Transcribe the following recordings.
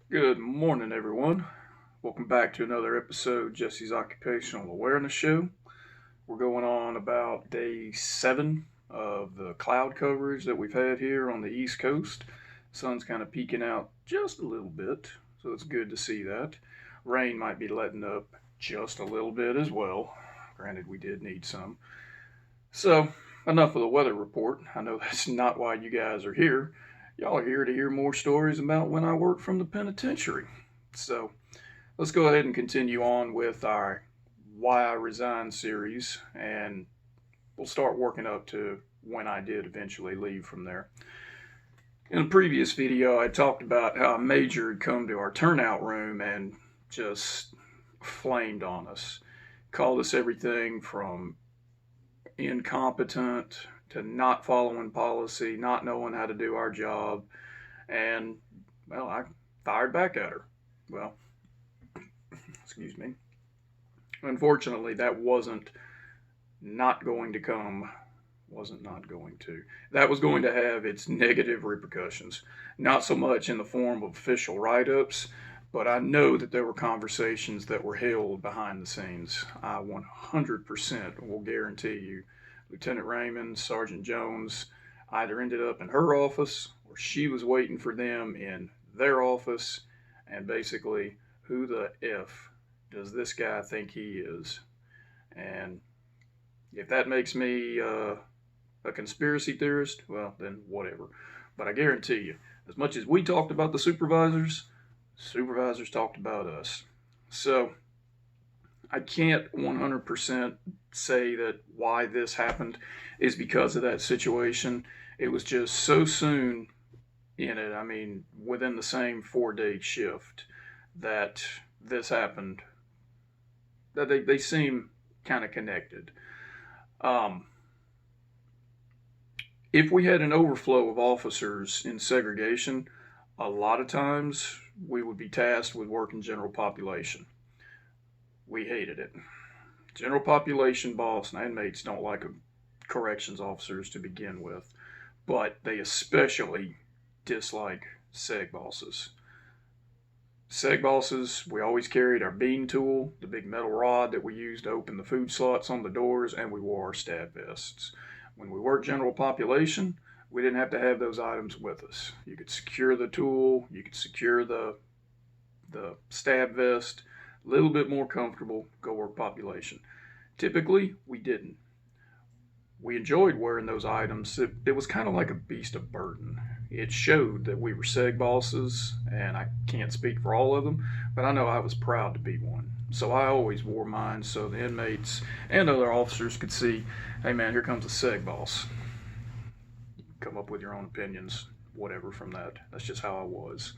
Good morning, everyone. Welcome back to another episode of Jesse's Occupational Awareness Show. We're going on about day 7 of the cloud coverage that we've had here on the East Coast. Sun's kind of peeking out just a little bit, so it's good to see that. Rain might be letting up just a little bit as well. Granted, we did need some. So, enough of the weather report. I know that's not why you guys are here. Y'all are here to hear more stories about when I worked from the penitentiary. So, let's go ahead and continue on with our Why I Resigned series, and we'll start working up to when I did eventually leave from there. In a previous video, I talked about how a major had come to our turnout room and just flamed on us. Called us everything from incompetent to not following policy, not knowing how to do our job, and, well, I fired back at her. Well, excuse me. Unfortunately, that not going to come, wasn't not going to. That was going to have its negative repercussions. Not so much in the form of official write ups, but I know that there were conversations that were held behind the scenes. I 100% will guarantee you Lieutenant Raymond, Sergeant Jones either ended up in her office or she was waiting for them in their office, and basically, who the F does this guy think he is? And if that makes me a conspiracy theorist, well, then whatever. But I guarantee you, as much as we talked about the supervisors talked about us. So I can't 100% say that why this happened is because of that situation. It was just so soon in it. I mean, within the same 4 day shift that this happened, that they seem kind of connected. Um, if we had an overflow of officers in segregation, a lot of times we would be tasked with working general population. We hated it. General population boss and inmates don't like corrections officers to begin with, but they especially dislike seg bosses. Seg bosses, we always carried our bean tool, the big metal rod that we used to open the food slots on the doors, and we wore our stab vests. When we worked general population, we didn't have to have those items with us. You could secure the tool, you could secure the stab vest, a little bit more comfortable, go work population. Typically, we didn't. We enjoyed wearing those items. It was kind of like a beast of burden. It showed that we were seg bosses, and I can't speak for all of them, but I know I was proud to be one. So I always wore mine so the inmates and other officers could see, hey man, here comes a seg boss. Come up with your own opinions, whatever from that. That's just how I was.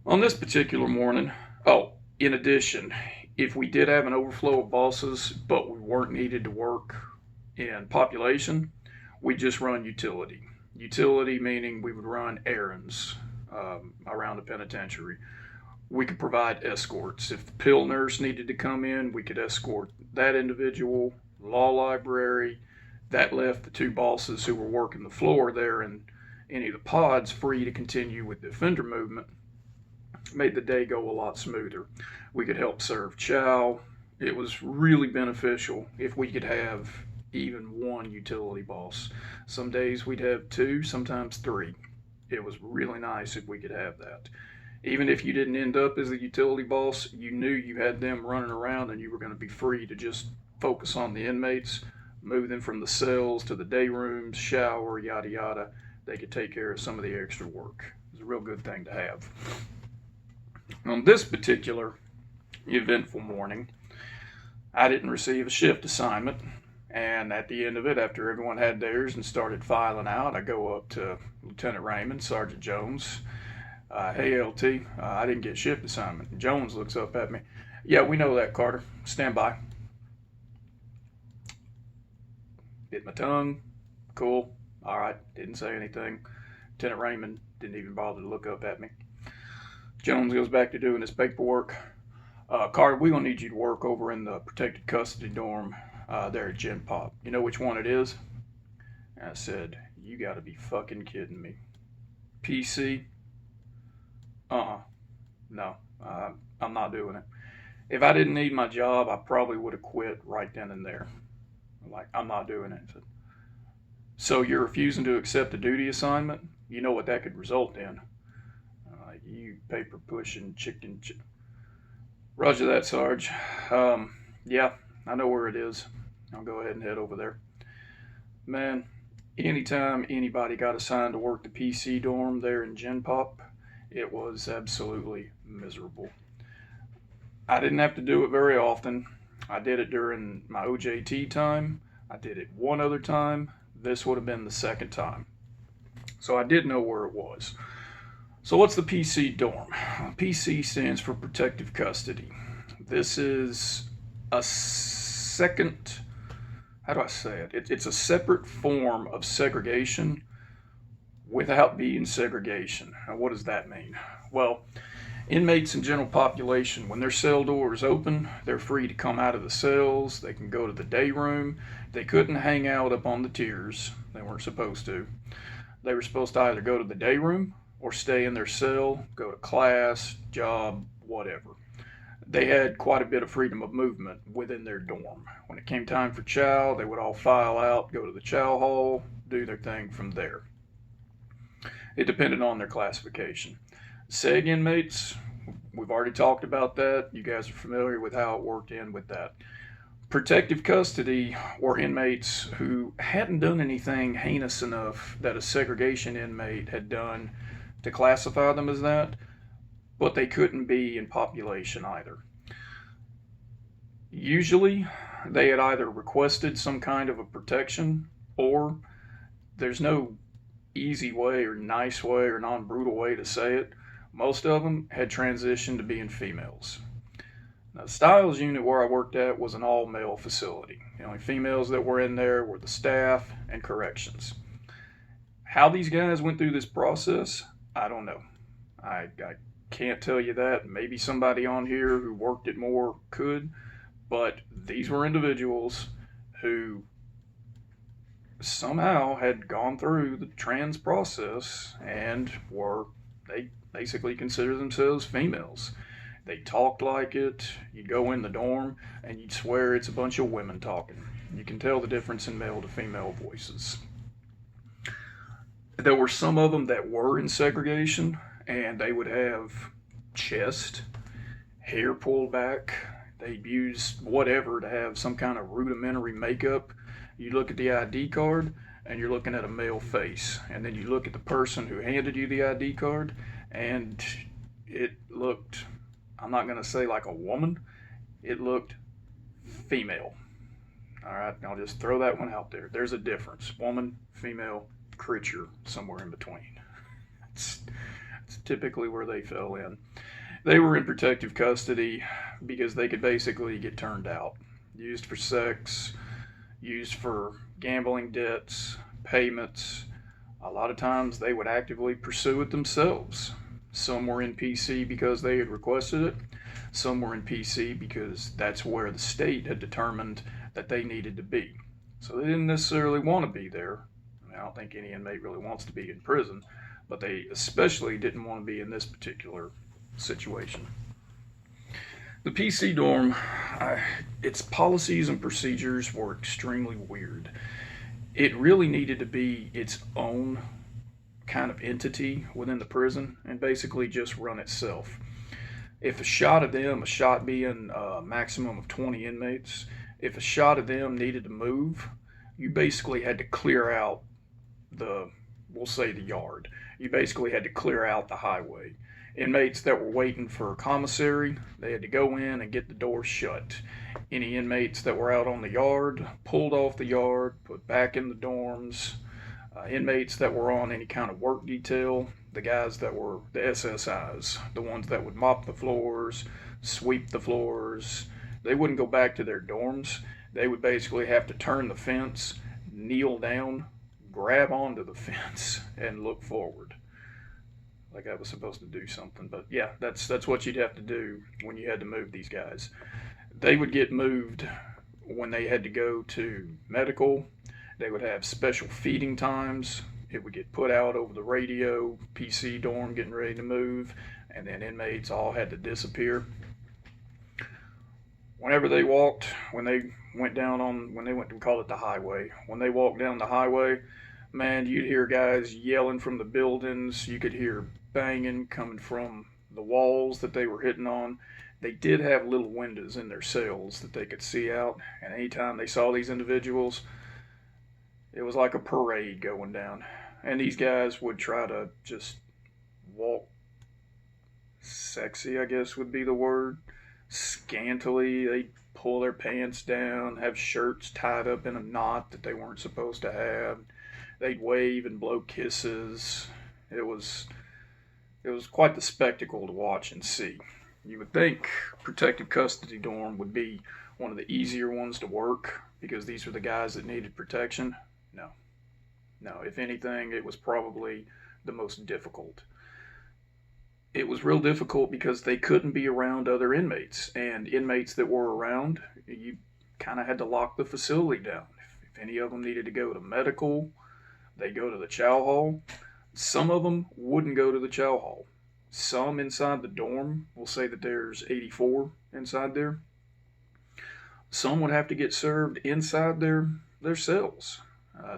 On this particular morning, oh, in addition, if we did have an overflow of bosses, but we weren't needed to work in population, we just run utility. Utility meaning we would run errands around the penitentiary. We could provide escorts. If the pill nurse needed to come in, we could escort that individual. Law library, that left the two bosses who were working the floor there in any of the pods free to continue with the offender movement. Made the day go a lot smoother. We could help serve chow. It was really beneficial if we could have even one utility boss. Some days we'd have two, sometimes three. It was really nice if we could have that. Even if you didn't end up as the utility boss, you knew you had them running around and you were going to be free to just focus on the inmates, move them from the cells to the day rooms, shower, yada yada. They could take care of some of the extra work. It was a real good thing to have. On this particular eventful morning, I didn't receive a shift assignment. And at the end of it, after everyone had theirs and started filing out, I go up to Lieutenant Raymond, Sergeant Jones. Hey, LT, I didn't get shift assignment. Jones looks up at me. Yeah, we know that, Carter. Stand by. Bit my tongue. Cool. All right. Didn't say anything. Lieutenant Raymond didn't even bother to look up at me. Jones goes back to doing his paperwork. Carter, we're going to need you to work over in the protected custody dorm there at Gen Pop. You know which one it is? And I said, you got to be fucking kidding me. PC? Uh-uh. No, I'm not doing it. If I didn't need my job, I probably would have quit right then and there. Like, I'm not doing it. So you're refusing to accept a duty assignment? You know what that could result in. You paper pushing chicken. Roger that, Sarge. Yeah, I know where it is. I'll go ahead and head over there. Man, anytime anybody got assigned to work the PC dorm there in Gen Pop, it was absolutely miserable. I didn't have to do it very often. I did it during my OJT time. I did it one other time. This would have been the second time. So I did know where it was. So, what's the PC dorm? PC stands for protective custody. This is a second, how do I say it? It's a separate form of segregation without being segregation. Now, what does that mean? Well, inmates and general population, when their cell doors open, they're free to come out of the cells. They can go to the day room. They couldn't hang out up on the tiers. They weren't supposed to. They were supposed to either go to the day room or stay in their cell, go to class, job, whatever. They had quite a bit of freedom of movement within their dorm. When it came time for chow, they would all file out, go to the chow hall, do their thing from there. It depended on their classification. SEG inmates, we've already talked about that. You guys are familiar with how it worked in with that. Protective custody were inmates who hadn't done anything heinous enough that a segregation inmate had done to classify them as that, but they couldn't be in population either. Usually, they had either requested some kind of a protection, or there's no easy way or nice way or non brutal way to say it. Most of them had transitioned to being females. Now, the Styles unit where I worked at was an all male facility. The only females that were in there were the staff and corrections. How these guys went through this process, I don't know. I can't tell you that. Maybe somebody on here who worked it more could, but these were individuals who somehow had gone through the trans process and they basically consider themselves females. They talked like it. You'd go in the dorm and you'd swear it's a bunch of women talking. You can tell the difference in male to female voices. There were some of them that were in segregation, and they would have chest, hair pulled back. They'd use whatever to have some kind of rudimentary makeup. You look at the ID card, and you're looking at a male face. And then you look at the person who handed you the ID card, and it looked, I'm not going to say like a woman, it looked female. All right, I'll just throw that one out there. There's a difference. Woman, female, creature, somewhere in between. It's typically where they fell in. They were in protective custody because they could basically get turned out. Used for sex, used for gambling debts, payments. A lot of times they would actively pursue it themselves. Some were in PC because they had requested it. Some were in PC because that's where the state had determined that they needed to be. So they didn't necessarily want to be there. I don't think any inmate really wants to be in prison, but they especially didn't want to be in this particular situation. The PC dorm, its policies and procedures were extremely weird. It really needed to be its own kind of entity within the prison and basically just run itself. If a shot of them, a shot being a maximum of 20 inmates, if a shot of them needed to move, you basically had to clear out we'll say the yard. You basically had to clear out the highway. Inmates that were waiting for a commissary, they had to go in and get the door shut. Any inmates that were out on the yard, pulled off the yard, put back in the dorms. Inmates that were on any kind of work detail, the guys that were the SSIs, the ones that would mop the floors, sweep the floors, they wouldn't go back to their dorms. They would basically have to turn the fence, kneel down, grab onto the fence, and look forward. Like I was supposed to do something. But yeah, that's what you'd have to do when you had to move these guys. They would get moved when they had to go to medical. They would have special feeding times. It would get put out over the radio, PC dorm getting ready to move, and then inmates all had to disappear. Whenever they walked, when they when they went to call it the highway, when they walked down the highway, man, you'd hear guys yelling from the buildings. You could hear banging coming from the walls that they were hitting on. They did have little windows in their cells that they could see out, and anytime they saw these individuals, it was like a parade going down. And these guys would try to just walk sexy, I guess would be the word, scantily. They'd pull their pants down, have shirts tied up in a knot that they weren't supposed to have. They'd wave and blow kisses. It was quite the spectacle to watch and see. You would think protective custody dorm would be one of the easier ones to work because these were the guys that needed protection. No. No, if anything, it was probably the most difficult. It was real difficult because they couldn't be around other inmates, and inmates that were around, you kind of had to lock the facility down. If any of them needed to go to medical, they go to the chow hall. Some of them wouldn't go to the chow hall. Some inside the dorm will say that there's 84 inside there. Some would have to get served inside their cells.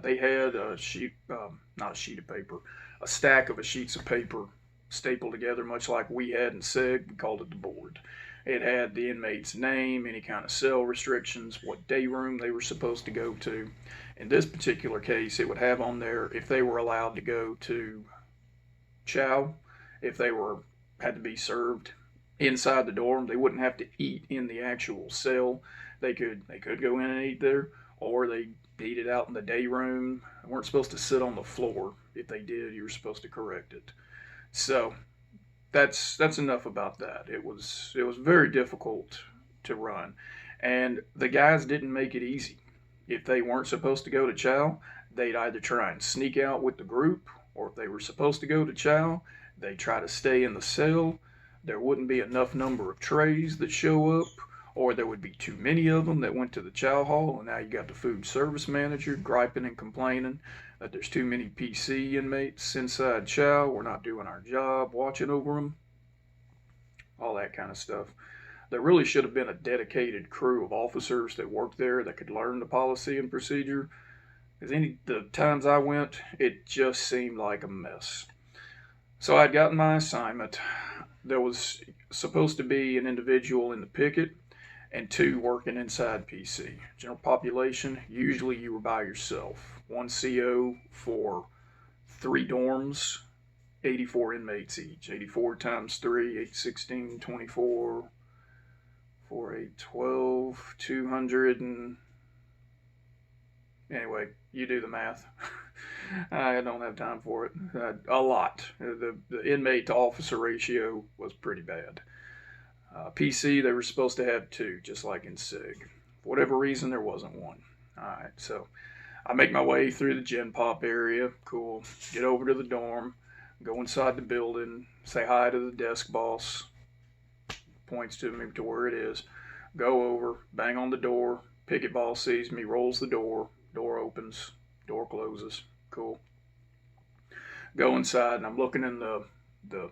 They had a sheet, not a sheet of paper, a stack of sheets of paper stapled together, much like we had in SEG. We called it the board. It had the inmate's name, any kind of cell restrictions, what day room they were supposed to go to. In this particular case, it would have on there if they were allowed to go to chow, if they had to be served inside the dorm. They wouldn't have to eat in the actual cell. They could go in and eat there, or they eat it out in the day room. They weren't supposed to sit on the floor. If they did, you were supposed to correct it. So that's enough about that. It was very difficult to run, and the guys didn't make it easy. If they weren't supposed to go to chow, they'd either try and sneak out with the group, or if they were supposed to go to chow, they'd try to stay in the cell. There wouldn't be enough number of trays that show up, or there would be too many of them that went to the chow hall, and now you got the food service manager griping and complaining that there's too many PC inmates inside chow. We're not doing our job watching over them. All that kind of stuff. There really should have been a dedicated crew of officers that worked there that could learn the policy and procedure. Because the times I went, it just seemed like a mess. So I'd gotten my assignment. There was supposed to be an individual in the picket and 2 working inside PC. General population, usually you were by yourself. 1 CO for 3 dorms, 84 inmates each. 84 times 3, 8, 16, 24, 4, 8, 12, 200 and... Anyway, you do the math. I don't have time for it. A lot. The inmate to officer ratio was pretty bad. PC, they were supposed to have 2, just like in SIG. For whatever reason, there wasn't 1. Alright, so I make my way through the gen pop area. Cool. Get over to the dorm. Go inside the building. Say hi to the desk boss. Points to me to where it is. Go over. Bang on the door. Picket boss sees me. Rolls the door. Door opens. Door closes. Cool. Go inside, and I'm looking in the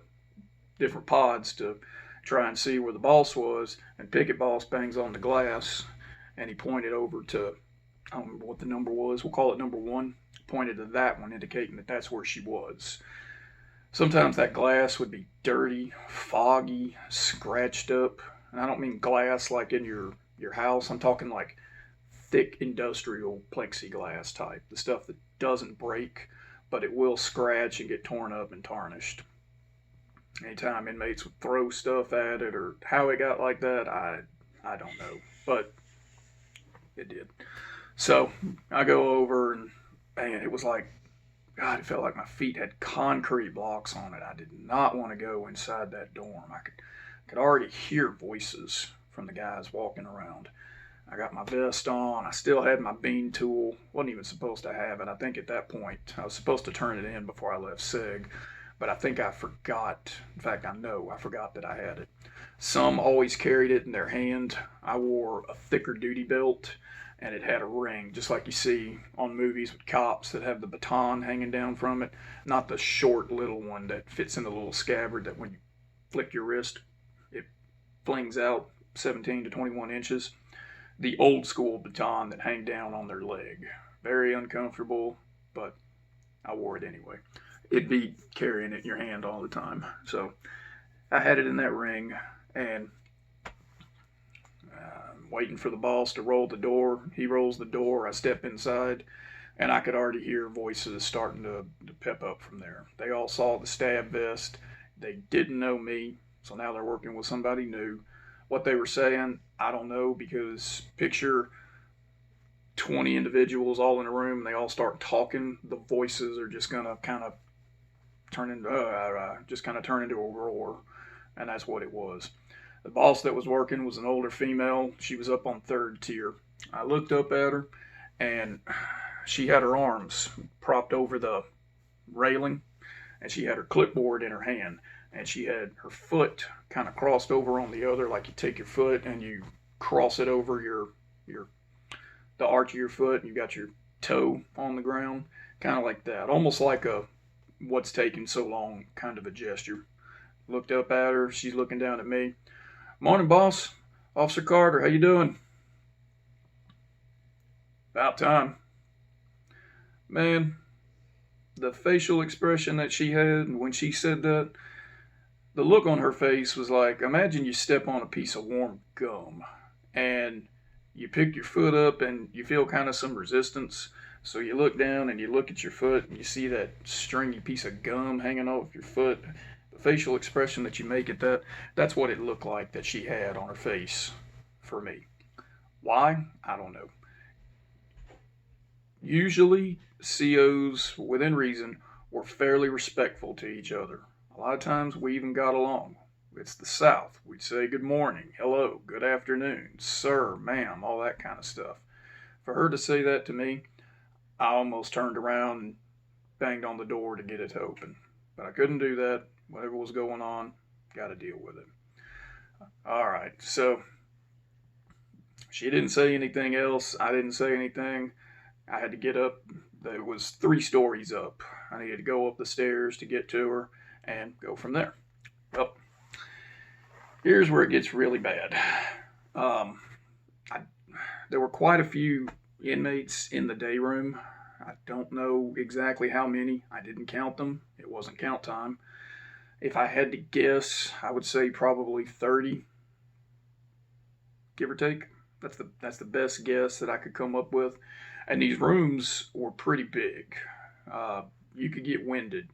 different pods to try and see where the boss was. And Picket boss bangs on the glass, and he pointed over to, I don't remember what the number was. We'll call it number 1. Pointed to that one, indicating that that's where she was. Sometimes that glass would be dirty, foggy, scratched up. And I don't mean glass like in your house. I'm talking like thick industrial plexiglass type. The stuff that doesn't break, but it will scratch and get torn up and tarnished. Anytime inmates would throw stuff at it or how it got like that, I don't know. But it did. So I go over and man, it was like, God, it felt like my feet had concrete blocks on it. I did not want to go inside that dorm. I could already hear voices from the guys walking around. I got my vest on. I still had my bean tool. Wasn't even supposed to have it. I think at that point, I was supposed to turn it in before I left SIG. But I think I forgot. In fact, I know I forgot that I had it. Some always carried it in their hand. I wore a thicker duty belt and it had a ring, just like you see on movies with cops that have the baton hanging down from it. Not the short little one that fits in the little scabbard that when you flick your wrist, it flings out 17 to 21 inches. The old school baton that hang down on their leg. Very uncomfortable, but I wore it anyway. It'd be carrying it in your hand all the time. So I had it in that ring, and waiting for the boss to roll the door. He rolls the door, I step inside, and I could already hear voices starting to pep up from there. They all saw the stab vest. They didn't know me, so now they're working with somebody new. What they were saying, I don't know, because picture 20 individuals all in a room and they all start talking. The voices are just gonna kind of turn into a roar, and that's what it was. The boss that was working was an older female. She was up on third tier. I looked up at her, and she had her arms propped over the railing, and she had her clipboard in her hand, and she had her foot kind of crossed over on the other, like you take your foot and you cross it over your the arch of your foot, and you got your toe on the ground, kind of like that, almost like a "what's taking so long" kind of a gesture. Looked up at her. She's looking down at me. Morning, boss. Officer Carter, how you doing? About time. Man, the facial expression that she had when she said that, the look on her face was like, imagine you step on a piece of warm gum and you pick your foot up and you feel kind of some resistance. So you look down and you look at your foot and you see that stringy piece of gum hanging off your foot. The facial expression that you make at that, that's what it looked like that she had on her face for me. Why? I don't know. Usually, COs, within reason, were fairly respectful to each other. A lot of times we even got along. It's the South. We'd say good morning, hello, good afternoon, sir, ma'am, all that kind of stuff. For her to say that to me, I almost turned around and banged on the door to get it to open. But I couldn't do that. Whatever was going on, got to deal with it. All right, so she didn't say anything else. I didn't say anything. I had to get up. It was 3 stories up. I needed to go up the stairs to get to her and go from there. Well, here's where it gets really bad. There were quite a few inmates in the day room. I don't know exactly how many. I didn't count them. It wasn't count time. If I had to guess, I would say probably 30, give or take. That's the best guess that I could come up with. And these rooms were pretty big. You could get winded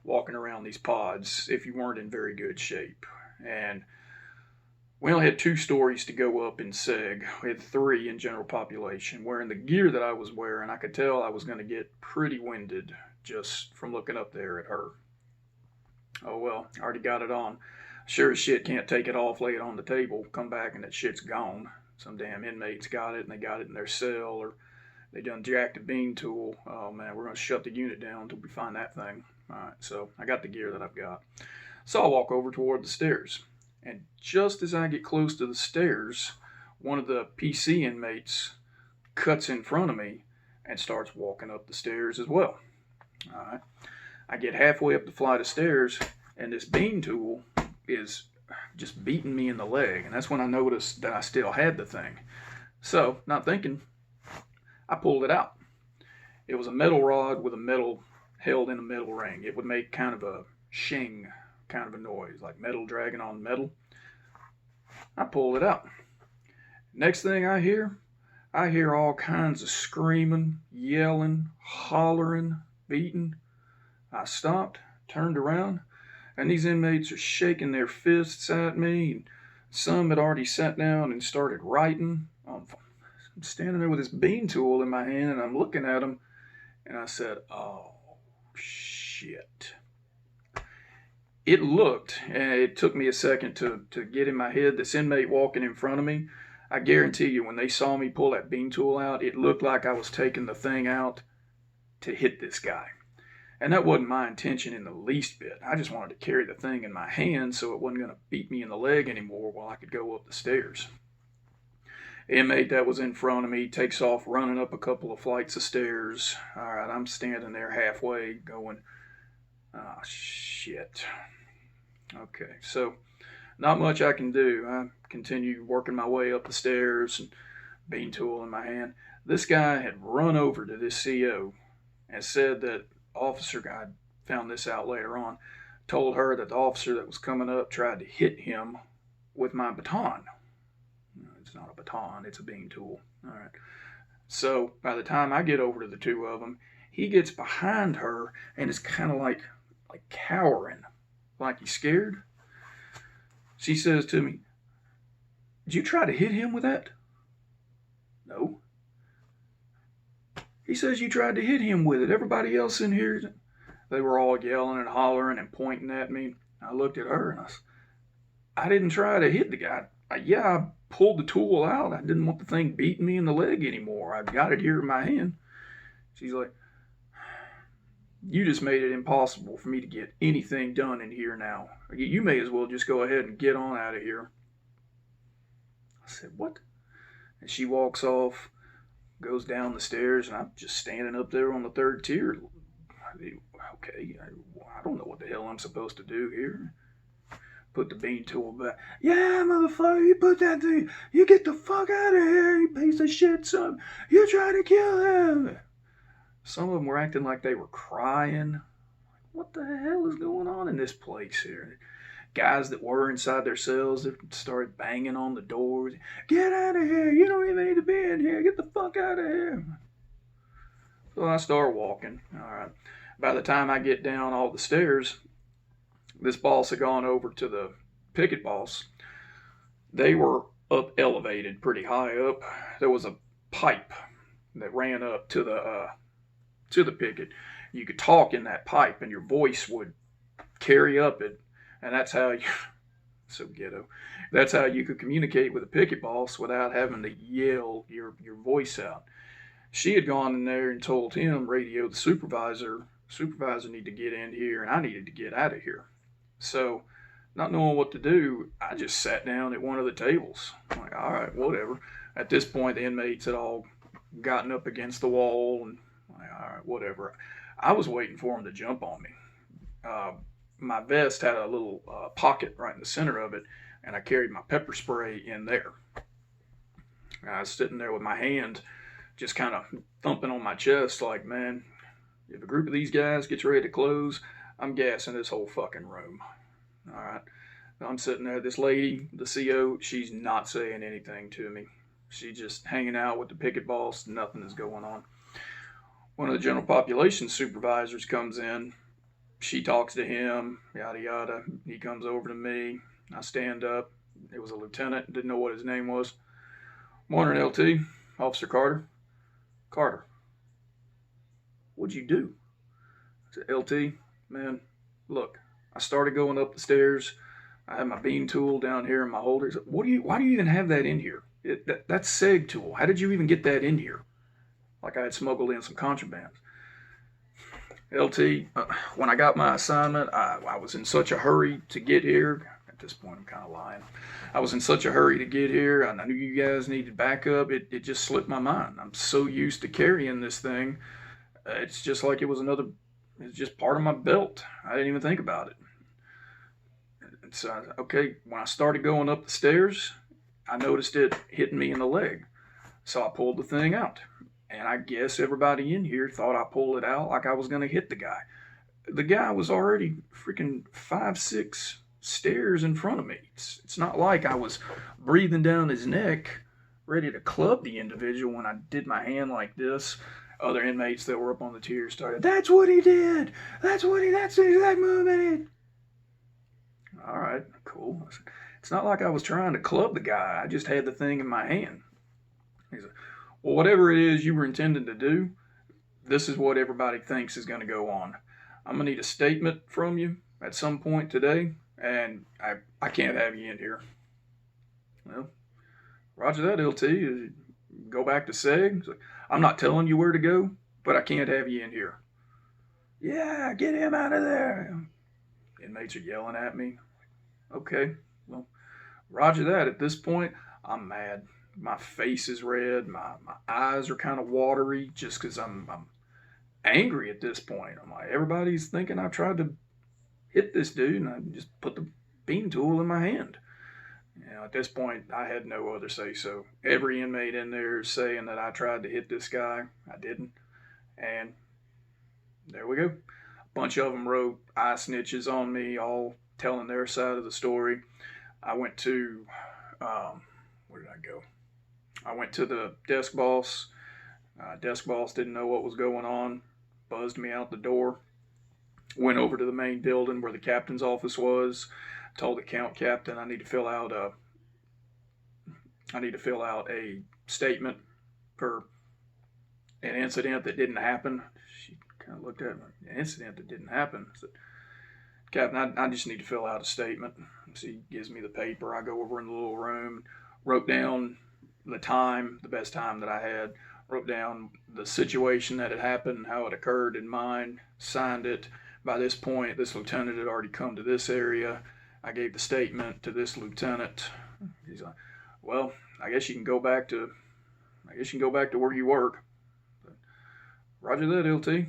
walking around these pods if you weren't in very good shape. And we only had 2 stories to go up in seg. We had 3 in general population. Wearing the gear that I was wearing, I could tell I was going to get pretty winded just from looking up there at her. Oh well, I already got it on. Sure as shit can't take it off, lay it on the table, come back and that shit's gone. Some damn inmates got it and they got it in their cell, or they done jacked a bean tool. Oh man, we're going to shut the unit down until we find that thing. Alright, so I got the gear that I've got. So I'll walk over toward the stairs. And just as I get close to the stairs, one of the PC inmates cuts in front of me and starts walking up the stairs as well. Alright. I get halfway up the flight of stairs, and this bean tool is just beating me in the leg. And that's when I noticed that I still had the thing. So, not thinking, I pulled it out. It was a metal rod with a metal held in a metal ring. It would make kind of a shing kind of a noise, like metal dragging on metal. I pulled it out. Next thing I hear all kinds of screaming, yelling, hollering, beating. I stopped, turned around, and these inmates are shaking their fists at me. And some had already sat down and started writing. I'm standing there with this bean tool in my hand, and I'm looking at them, and I said, oh, shit. It looked, and it took me a second to get in my head, this inmate walking in front of me, I guarantee you when they saw me pull that bean tool out, it looked like I was taking the thing out to hit this guy. And that wasn't my intention in the least bit. I just wanted to carry the thing in my hand so it wasn't going to beat me in the leg anymore while I could go up the stairs. Inmate that was in front of me takes off running up a couple of flights of stairs. All right, I'm standing there halfway going, ah, shit. Okay, so not much I can do. I continue working my way up the stairs and bean tool in my hand. This guy had run over to this CO and said that officer guy found this out later on, told her that the officer that was coming up tried to hit him with my baton. It's not a baton, it's a bean tool. All right. So by the time I get over to the two of them, he gets behind her and is kind of like cowering, like he's scared. She says to me, "Did you try to hit him with that?" "No." He says, "You tried to hit him with it. Everybody else in here," they were all yelling and hollering and pointing at me. I looked at her and I said, "I didn't try to hit the guy. I pulled the tool out. I didn't want the thing beating me in the leg anymore. I've got it here in my hand." She's like, "You just made it impossible for me to get anything done in here now. You may as well just go ahead and get on out of here." I said, "What?" And she walks off, goes down the stairs, and I'm just standing up there on the third tier. Okay, I don't know what the hell I'm supposed to do here. Put the bean tool back. "Yeah, motherfucker, you put that thing. You get the fuck out of here, you piece of shit, son. You trying to kill him." Some of them were acting like they were crying. What the hell is going on in this place here? Guys that were inside their cells that started banging on the doors. "Get out of here. You don't even need to be in here. Get the fuck out of here." So I start walking. All right. By the time I get down all the stairs, this boss had gone over to the picket boss. They were up elevated pretty high up. There was a pipe that ran up to the picket. You could talk in that pipe and your voice would carry up it, and that's how you so ghetto. That's how you could communicate with a picket boss without having to yell your voice out. She had gone in there and told him, radio the supervisor need to get in here, and I needed to get out of here. So, not knowing what to do, I just sat down at one of the tables. I'm like, all right, whatever. At this point, the inmates had all gotten up against the wall, and I'm like, all right, whatever. I was waiting for them to jump on me. My vest had a little pocket right in the center of it, and I carried my pepper spray in there. I was sitting there with my hand just kind of thumping on my chest like, man, if a group of these guys gets ready to close, I'm gassing this whole fucking room. All right. I'm sitting there. This lady, the CO, she's not saying anything to me. She's just hanging out with the picket boss. Nothing is going on. One of the general population supervisors comes in. She talks to him, yada, yada. He comes over to me. I stand up. It was a lieutenant. Didn't know what his name was. "Morning, LT. Officer Carter." "Carter, what'd you do?" I said, "LT, man, look, I started going up the stairs. I had my bean tool down here in my holder." Said, why do you even have that in here? That's SEG tool. How did you even get that in here?" Like I had smuggled in some contraband. "LT, when I got my assignment, I was in such a hurry to get here." At this point, I'm kind of lying. "I was in such a hurry to get here, and I knew you guys needed backup. It just slipped my mind. I'm so used to carrying this thing. It's just like it's just part of my belt. I didn't even think about it." And so, okay, when I started going up the stairs, I noticed it hitting me in the leg. So I pulled the thing out. And I guess everybody in here thought I pulled it out like I was going to hit the guy. The guy was already freaking 5-6 stairs in front of me. It's not like I was breathing down his neck, ready to club the individual when I did my hand like this. Other inmates that were up on the tier started, "That's what he did. That's the exact movement." All right, cool. It's not like I was trying to club the guy. I just had the thing in my hand. He said, "Well, whatever it is you were intending to do, this is what everybody thinks is going to go on. I'm going to need a statement from you at some point today, and I can't have you in here." Well, roger that, LT. Go back to SEG. "I'm not telling you where to go, but I can't have you in here." "Yeah, get him out of there." Inmates are yelling at me. Okay, well, roger that. At this point, I'm mad. My face is red. My eyes are kind of watery just because I'm angry at this point. I'm like, everybody's thinking I tried to hit this dude, and I just put the bean tool in my hand. At this point, I had no other say so. Every inmate in there is saying that I tried to hit this guy. I didn't. And there we go. A bunch of them wrote eye snitches on me, all telling their side of the story. I went to, where did I go? I went to the desk boss. Desk boss didn't know what was going on, buzzed me out the door. Went over to the main building where the captain's office was. Told the count captain I need to fill out a statement for an incident that didn't happen. She kind of looked at me, an incident that didn't happen. I said, Captain, I just need to fill out a statement. So he gives me the paper. I go over in the little room, wrote down the time, the best time that I had, wrote down the situation that had happened, how it occurred in mine, signed it. By this point, this lieutenant had already come to this area. I gave the statement to this lieutenant. He's like, well, I guess you can go back to where you work. But, Roger that, LT.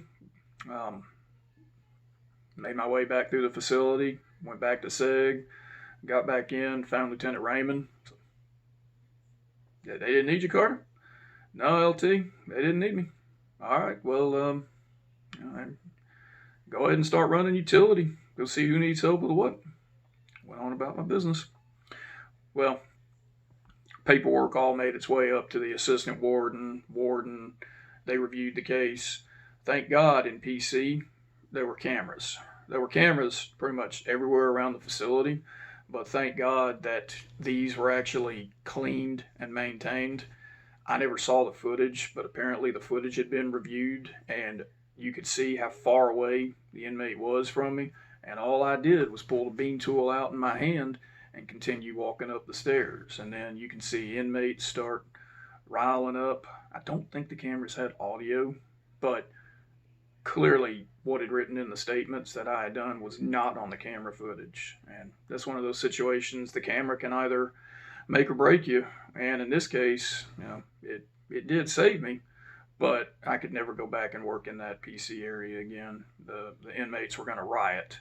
Made my way back through the facility, went back to SEG, got back in, found Lieutenant Raymond. So, yeah, they didn't need you, Carter? No, LT, they didn't need me. All right, well, go ahead and start running utility. Go see who needs help with what. Went on about my business. Well, paperwork all made its way up to the assistant warden. They reviewed the case. Thank God in PC there were cameras. There were cameras pretty much everywhere around the facility, but thank God that these were actually cleaned and maintained. I never saw the footage, but apparently the footage had been reviewed, and you could see how far away the inmate was from me, and all I did was pull the bean tool out in my hand and continue walking up the stairs. And then you can see inmates start riling up. I don't think the cameras had audio, but clearly what had written in the statements that I had done was not on the camera footage. And that's one of those situations the camera can either make or break you. And in this case, it did save me, but I could never go back and work in that PC area again. The inmates were going to riot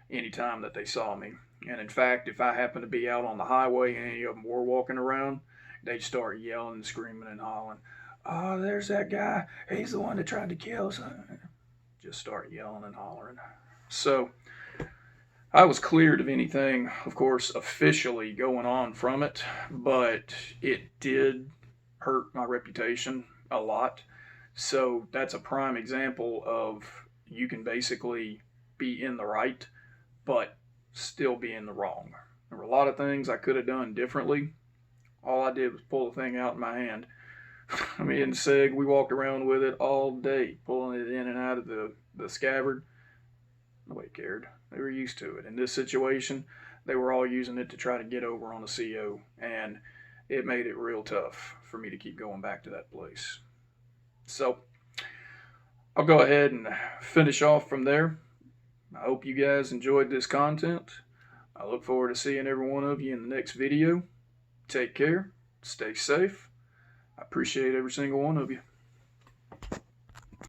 anytime that they saw me. And in fact, if I happened to be out on the highway and any of them were walking around, they'd start yelling, screaming, and hollering, "Oh, there's that guy. He's the one that tried to kill us." Just start yelling and hollering. So I was cleared of anything, of course, officially going on from it, but it did hurt my reputation a lot. So that's a prime example of you can basically be in the right, but still be in the wrong. There were a lot of things I could have done differently. All I did was pull the thing out in my hand. I mean, in SEG, we walked around with it all day, pulling it in and out of the scabbard. Nobody cared. They were used to it. In this situation, they were all using it to try to get over on a CO, and it made it real tough for me to keep going back to that place. So I'll go ahead and finish off from there. I hope you guys enjoyed this content. I look forward to seeing every one of you in the next video. Take care. Stay safe. I appreciate every single one of you.